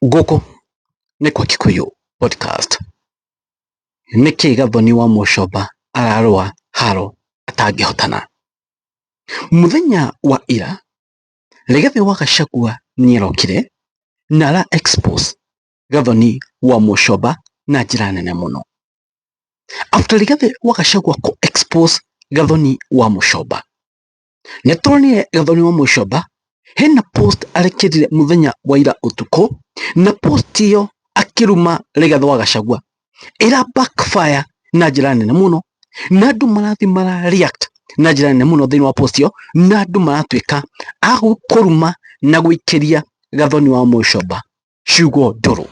Gũkũ nĩ kwa Kikuyu podcast. Nĩkĩ Gathoni wa Mũcomba ararũa haro atangĩhotana? Mũthenya wa ira Rigathi wa Gachagua nĩarokire na ara expose Gathoni wa Mũcomba na njĩra nene mũno. After Rigathi wa Gachagua ku expose Gathoni wa Mũcomba, nĩtũronire Gathoni wa Mũcomba hena post arekĩrire mũthenya wa ira ũtukũ, na post iyo akĩruma Rigathi wa Gachagua ĩra backfire na njĩra nene mũno, na andũ marathi mara react na njĩra nene mũno thĩinĩ wa post iyo, na andũ maratuĩka a kũruma na gũikĩria Gathoni wa Mũcomba ciugo ndũrũ.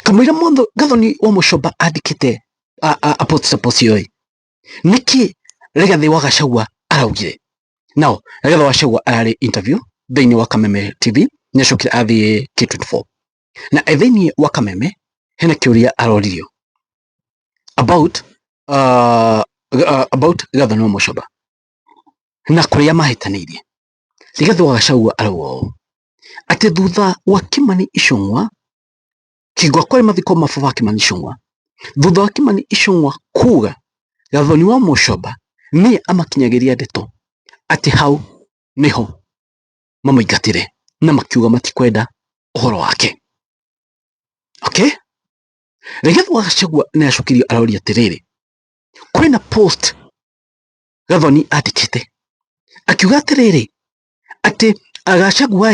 Kamũira motho Gathoni wa Mũcomba andĩkĩte a post iyo, nĩkĩ Rigathi wa Gachagua araugire? Now Rigathi wa Gachagua ararĩ interview thĩinĩ wa Kameme TV, nĩacokire athiĩ K24, na thĩinĩ wa Kameme hena kĩũria aroririo about Gathoni wa Mũcomba na kũrĩa mahĩtanĩirie. Rigathi wa Gachagua arauga ũũ atĩ thutha wa Kimani Ichung'wa kĩgwa kwarĩ mathiko ma baba Kimani Ichung'wa, thutha wa Kimani Ichung'wa kuga Gathoni wa Mũcomba nĩ amakinyagĩria ndeto atĩ hau niho mamũingatire na makiuga matikwenda ũhoro wake. Okay? Rigathi wa Gachagua nĩacokirio aroria atĩrĩrĩ, kwĩna post Gathoni andĩkĩte akiuga atĩrĩrĩ atĩ Gachagua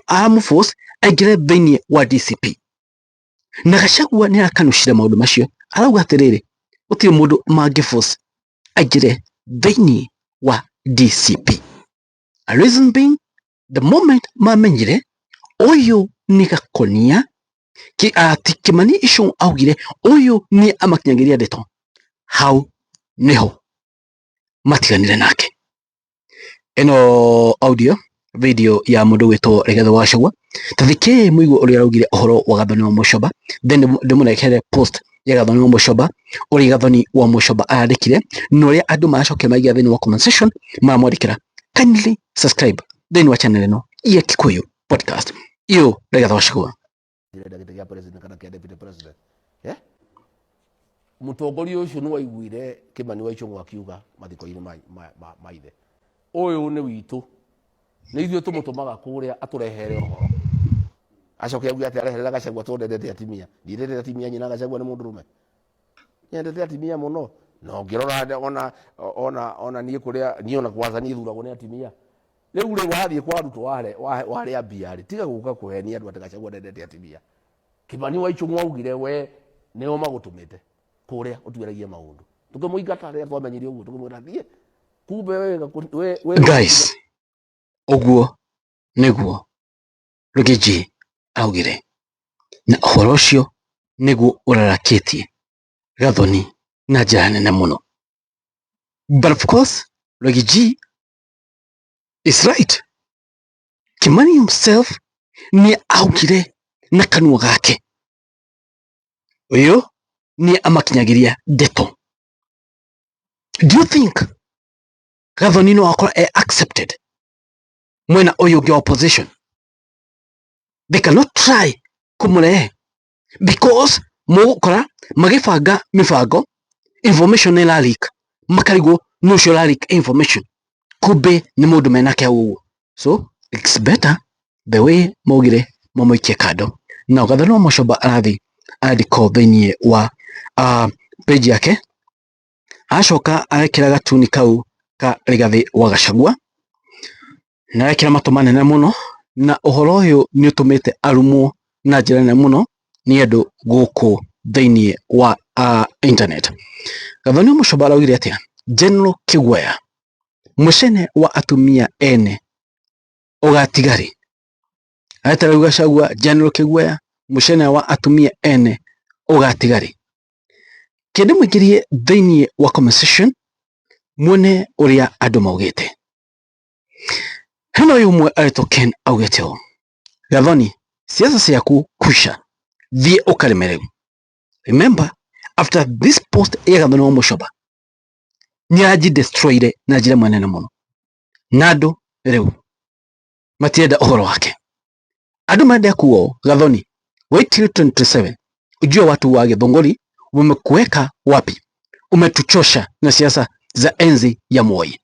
aramũforce aingĩre thĩinĩ wa DCP, na Gachagua nĩarakanucire maũndũ macio, arauga atĩrĩrĩ gũtirĩ mũndũ mangĩforce aingĩre thĩinĩ wa DCP. A reason being, the moment mamenyire ũyũ nĩ Gakonia ati Kimani Ichung'wa augire ũyũ nĩ amakinyagĩria ndeto, hau niho matiganire nake. Ĩno audio video ya mũndũ wĩtwo Rigathi wa Gachagua, ta thikĩ mũigua ũrĩa araugire ũhoro wa Gathoni wa Mũcomba, then ndĩmũnengere post ya Gathoni wa Mũcomba ũrĩa Gathoni wa Mũcomba arandĩkire na ũrĩa andũ maracokia maigia thĩinĩ wa comment section maramwandĩkĩra. Kindly subscribe thĩinĩ wa channel ĩno ya Kikuyu podcast. Iyo Rigathi wa Gachagua. Mũtongoria ũcio nĩ waiguire Kimani wa Ichung'wa akiuga mathiko-inĩ maithe, ũyũ nĩ witũ, nĩ ithuĩ tũmũtũmaga kũrĩa atũrehere ũhoro, acoke auge atĩ areherera Gachagua tondendete atimia. Ndiendete atimia, nyina Gachagua nĩ mũndũrũme, nyendete atimia mũno, na ũngĩrora ona niĩ kũrĩa niĩ ona kwanza niĩ thuragwo nĩ atimia. Rĩu wathiĩ kwa arutwo warĩa mbia-rĩ, tiga gũka kũhenia andũ atĩ Gachagua ndendete atimia. Kimani wa Ichung'wa augire we nĩo magũtũmĩte kũrĩa ũtuĩragie maũndũ, tũkĩmũingata rĩrĩa twamenyire ũguo, tũkĩmwĩra thiĩ kumbe we guys, ũguo nĩguo Rigiji augire, na ũhoro ũcio nĩguo ũrarakĩtie Gathoni na njĩra nene mũno. But of course Rigiji is right. Kimani himself nĩ augire na kanua gake ũyũ nĩ amakinyagĩria ndeto. Do you think Gathoni no akorwo accepted mwena ũyũ ũngĩ wa opposition? They cannot try kũmũrehe because mũgũkora magĩbanga mĩbango, information nĩ ĩra leak, makarigwo nĩ ũcio ũra leak information, kumbe nĩ mũndũ menake hau ũguo. So it's better the way maugire mamũikie kando. Na Gathoni wa Mũcomba arathi andĩko thĩinĩ wa page yake, acoka arekĩra gatuni kau ka Rigathi wa Gachagua na arekĩra matũ manene mũno, na ũhoro ũyũ nĩ ũtũmĩte arumwo na njĩra nene mũno nĩ andũ gũkũ thĩinĩ wa internet. Gathoni wa Mũcomba araugire atĩa? General Kĩgwea, mũcene wa atumia ene ũgatigarĩ. Aretarĩu Gachagua, General Kĩgwea, mũcene wa atumia ene ũgatigarĩ. Kĩndĩ mũingĩrie thĩinĩ wa comment section muone ũrĩa andũ maugĩte. Hena ũyũ ũmwe arĩtwo Ken augĩte ũũ, Gathoni, siasa ciaku kusha, thiĩ ũkarĩme rĩu. Remember, after this post ya Gathoni wa Mũcomba nĩaji destroyed na njĩra mwanene mũno, na andũ rĩu matienda ũhoro wake. Adu mende kuo Gathoni, wait till 2027 ujue watu wa Githunguri umekuweka wapi. Umetuchosha na siasa za enzi ya Moi.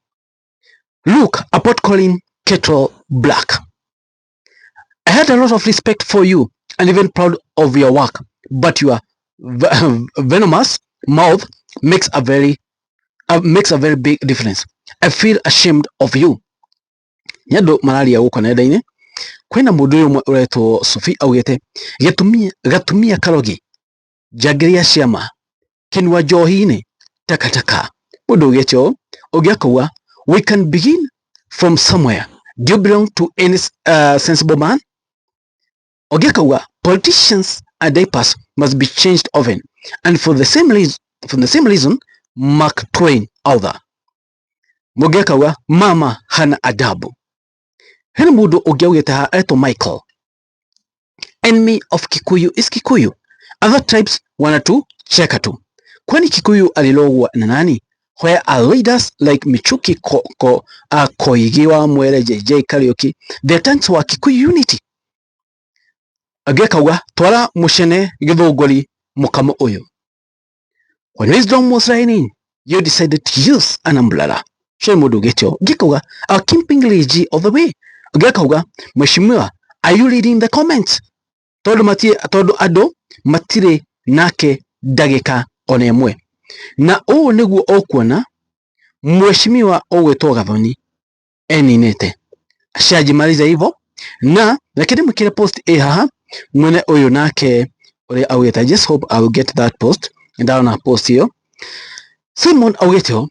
Look, about calling kettle black. I had a lot of respect for you and even proud of your work, but your venomous mouth makes a very big difference. I feel ashamed of you. Nyando malaria guko nenda-ini kwina mundu uyu uretwo Sophie augite gatumia karogi jagiria ciama kinwa njohi-ini takataka. Mundu ugetio ugiakauga we can begin from somewhere. Do you belong to any sensible man? Ogiakauga politicians and diapers must be changed often, and for the same reason Mark Twain author. Mugiakauga mama hana adabu. Hena mundu ugiaugite ha eto Michael, enemy of Kikuyu is Kikuyu. Other tribes wanatucheka tu. Kwani Kikuyu alilogwa na nani? Where are leaders like Michuki Koigiwa Mwere JJ Kariuki, the tanks wa Kikuyu unity. Agekauga twara mushene Githunguri mukamo uyu. When wisdom was reigning, you decided to use an umbrella. Shemudu getyo gikauga keeping Ligi all the way. Agekauga mheshimiwa, are you reading the comments? Todo ado matire nake dagika onemwe. Na uu niguo okuona mheshimiwa ogwetwo Gathoni eninete. Ashajimaliza hivyo na lakini mkile post haha mwene uyu nake uri augite. I just hope I will get that post ndana post hiyo. Simon augite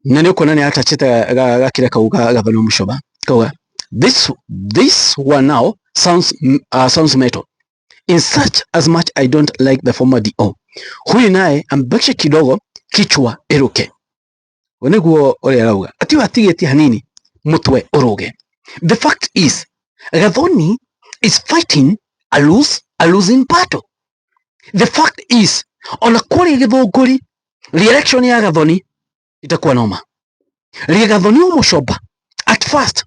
nani ukona ni atachita gakire kauga Gathoni Mushoba kauga this one now sounds metal in such as much I don't like the former DO. Huyu naye ambakisha kidogo kichwa eruke. Weneguo uri arauga ati watigeti hanini mutwe uruge. The fact is Gathoni is fighting a losing battle. The fact is ona kuri Githunguri re-election ya Gathoni itakuwa noma. Gathoni Mushoba at first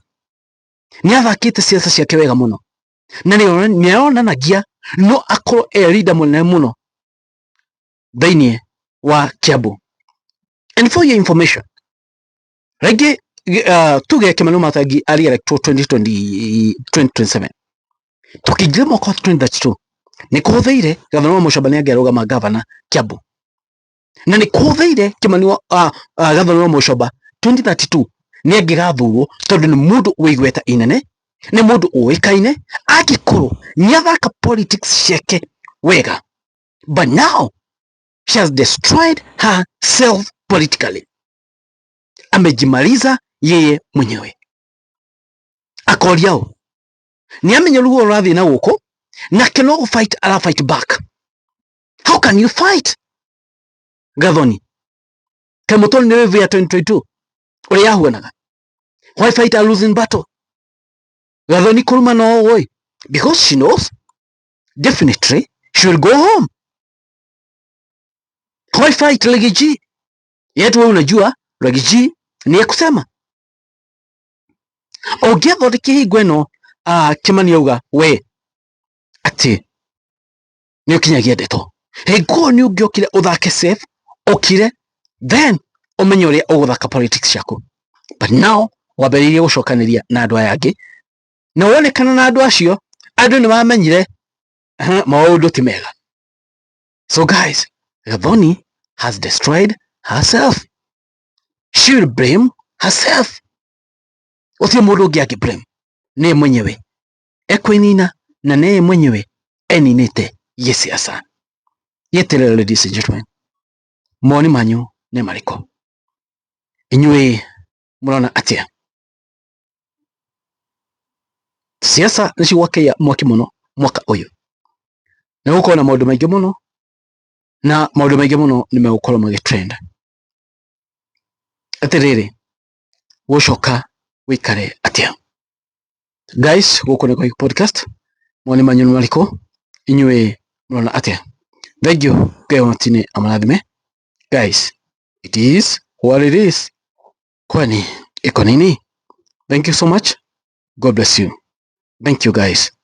niathakite siasa ciake wega muno na nionanagia no akorwo leader munene muno thainie wa Kiambu. And for your information, rege tuge Kimani Matangi ali electoral 2027 tukijire mwaka 2032 nikuhuthiire Gathoni Mushoba ni agerugama governor Kiambu, na nikuhuthiire Kimani Gathoni Mushoba 2032 ni agigathurwo tondu ni mundu wigweta inene, ni mundu uikaine agikorwo ni athaka politics ciake wega. But now she has destroyed herself politically. Amejimaliza yeye mwenyewe. Akoriao ni amenya rugo rathi na guko na keno fight ala fight back. How can you fight Gathoni kamutoni newe via 2022 uri yahuanaga? Why fight a losing battle? Gathoni kuruma no oi because she knows definitely she will go home. Why fight Legi? Yetu wewe unajua Legi ni kusema ogetho rikihigwe no Kimani auga we ati ni ukinyagia ndeto hego ni ungiokire uthake safe okire then umenye uria uguthaka politics yako. But now waberirie gucokaniria na andu aya angi na wonekana na andu acio andu ni mamenyire maundu ti mega. So guys, Gathoni has destroyed herself. She will blame herself. Uthi mundu ungi blame ni mwenyewe ekwenina na ni mwenyewe eninite yesiasa. Yeterere ladies and gentlemen, moni manyu ni mariko? Inywe murona atia? Siasa ni ciwake ya mwaki muno mwaka uyu na guko na maundu maingi muno na maundu maingi muno ni megukorwo magitrend. Atiriri gucoka wikare atia? Guys, guko ni kwa podcast moni manyu ni mariko? Inywe murona atia? Thank you kwa matine amalathime. Guys, it is what it is. Kwani iko nini? Thank you so much. God bless you. Thank you guys.